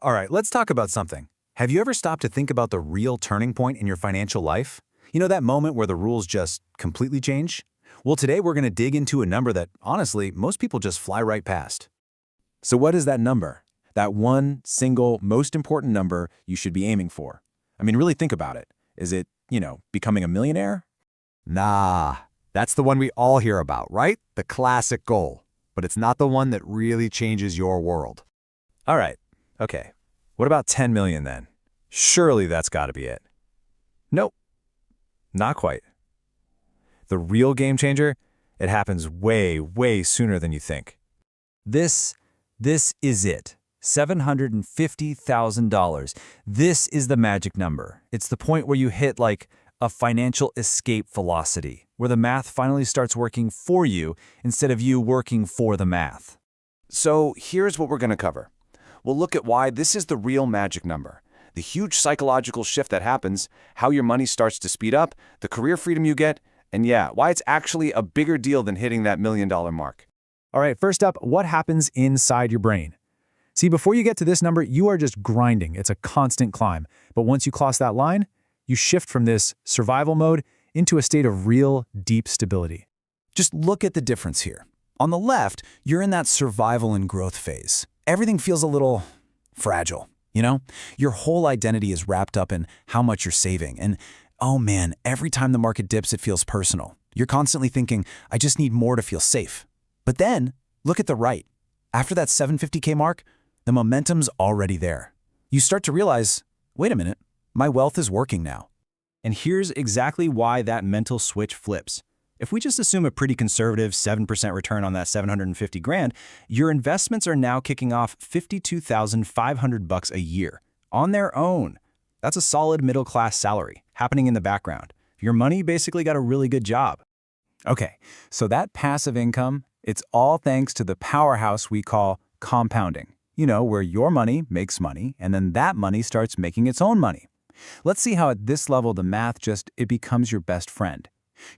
All right, let's talk about something. Have you ever stopped to think about the real turning point in your financial life? You know, that moment where the rules just completely change? Well, today we're going to dig into a number that, honestly, most people just fly right past. So what is that number? That one single, most important number you should be aiming for? I mean, really think about it. Is it, becoming a millionaire? Nah, that's the one we all hear about, right? The classic goal. But it's not the one that really changes your world. All right, okay. What about 10 million then? Surely that's got to be it. Nope, not quite. The real game changer, it happens way, way sooner than you think. This is it. $750,000. This is the magic number. It's the point where you hit like a financial escape velocity, where the math finally starts working for you instead of you working for the math. So here's what we're going to cover. We'll look at why this is the real magic number, the huge psychological shift that happens, how your money starts to speed up, the career freedom you get, and why it's actually a bigger deal than hitting that $1 million mark. All right, first up, what happens inside your brain? See, before you get to this number, you are just grinding. It's a constant climb. But once you cross that line, you shift from this survival mode into a state of real, deep stability. Just look at the difference here. On the left, you're in that survival and growth phase. Everything feels a little fragile, Your whole identity is wrapped up in how much you're saving. And, oh man, every time the market dips, it feels personal. You're constantly thinking, I just need more to feel safe. But then, look at the right. After that 750K mark, the momentum's already there. You start to realize, wait a minute, my wealth is working now. And here's exactly why that mental switch flips. If we just assume a pretty conservative 7% return on that 750 grand, your investments are now kicking off $52,500 a year on their own. That's a solid middle-class salary happening in the background. Your money basically got a really good job. Okay, so that passive income, it's all thanks to the powerhouse we call compounding. Where your money makes money, and then that money starts making its own money. Let's see how at this level the math it becomes your best friend.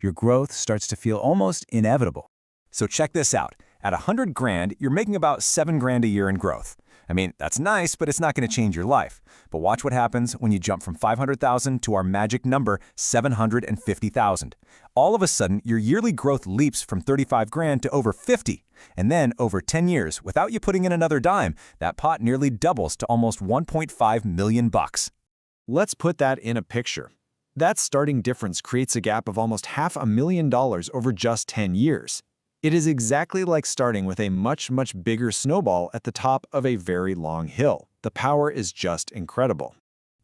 Your growth starts to feel almost inevitable. So check this out. At 100 grand, you're making about 7 grand a year in growth. I mean, that's nice, but it's not going to change your life. But watch what happens when you jump from 500,000 to our magic number, 750,000. All of a sudden, your yearly growth leaps from 35 grand to over 50. And then, over 10 years, without you putting in another dime, that pot nearly doubles to almost 1.5 million bucks. Let's put that in a picture. That starting difference creates a gap of almost $500,000 over just 10 years. It is exactly like starting with a much, much bigger snowball at the top of a very long hill. The power is just incredible.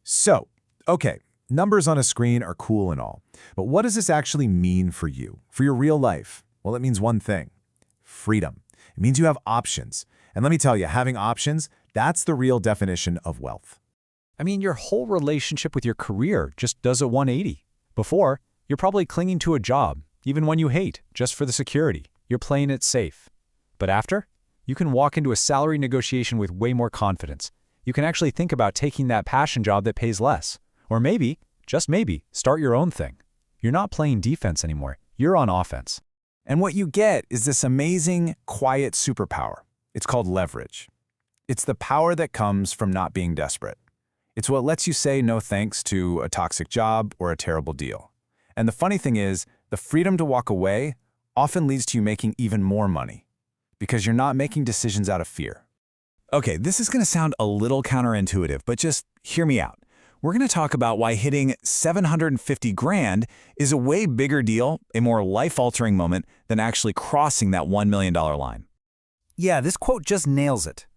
So, okay, numbers on a screen are cool and all, but what does this actually mean for you, for your real life? Well, it means one thing: freedom. It means you have options. And let me tell you, having options, that's the real definition of wealth. I mean, your whole relationship with your career just does a 180. Before, you're probably clinging to a job, even one you hate, just for the security. You're playing it safe. But after, you can walk into a salary negotiation with way more confidence. You can actually think about taking that passion job that pays less. Or maybe, just maybe, start your own thing. You're not playing defense anymore. You're on offense. And what you get is this amazing, quiet superpower. It's called leverage. It's the power that comes from not being desperate. It's what lets you say no thanks to a toxic job or a terrible deal. And the funny thing is, the freedom to walk away often leads to you making even more money, because you're not making decisions out of fear. Okay, this is going to sound a little counterintuitive, but just hear me out. We're going to talk about why hitting 750 grand is a way bigger deal, a more life-altering moment, than actually crossing that $1 million line. Yeah, this quote just nails it.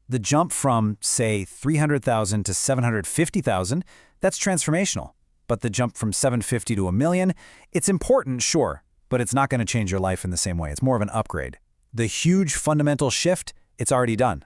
The jump from, say, 300,000 to 750,000, that's transformational. But the jump from 750 to $1 million, it's important, sure, but it's not going to change your life in the same way. It's more of an upgrade. The huge fundamental shift, it's already done.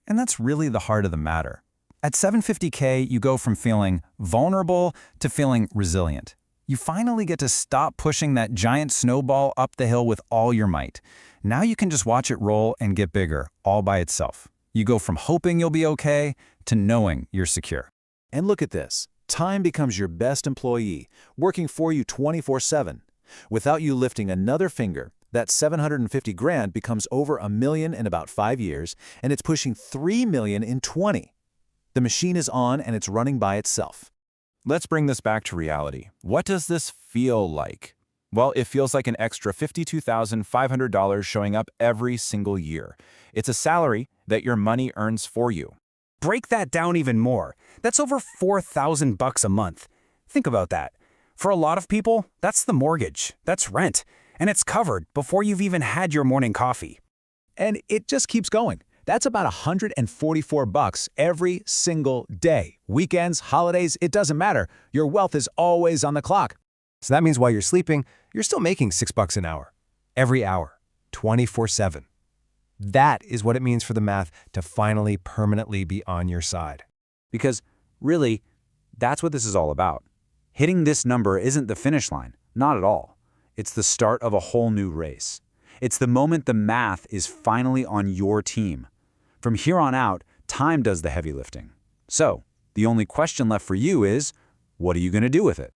And that's really the heart of the matter. At 750K, you go from feeling vulnerable to feeling resilient. You finally get to stop pushing that giant snowball up the hill with all your might. Now you can just watch it roll and get bigger, all by itself. You go from hoping you'll be okay to knowing you're secure. And look at this. Time becomes your best employee, working for you 24/7. Without you lifting another finger, that 750 grand becomes over $1 million in about 5 years, and it's pushing $3 million in 20. The machine is on and it's running by itself. Let's bring this back to reality. What does this feel like? Well, it feels like an extra $52,500 showing up every single year. It's a salary that your money earns for you. Break that down even more. That's over $4,000 a month. Think about that. For a lot of people, that's the mortgage, that's rent, and it's covered before you've even had your morning coffee. And it just keeps going. That's about $144 every single day. Weekends, holidays, it doesn't matter. Your wealth is always on the clock. So that means while you're sleeping, you're still making $6 an hour. Every hour, 24/7. That is what it means for the math to finally permanently be on your side. Because, really, that's what this is all about. Hitting this number isn't the finish line, not at all. It's the start of a whole new race. It's the moment the math is finally on your team. From here on out, time does the heavy lifting. So, the only question left for you is, what are you going to do with it?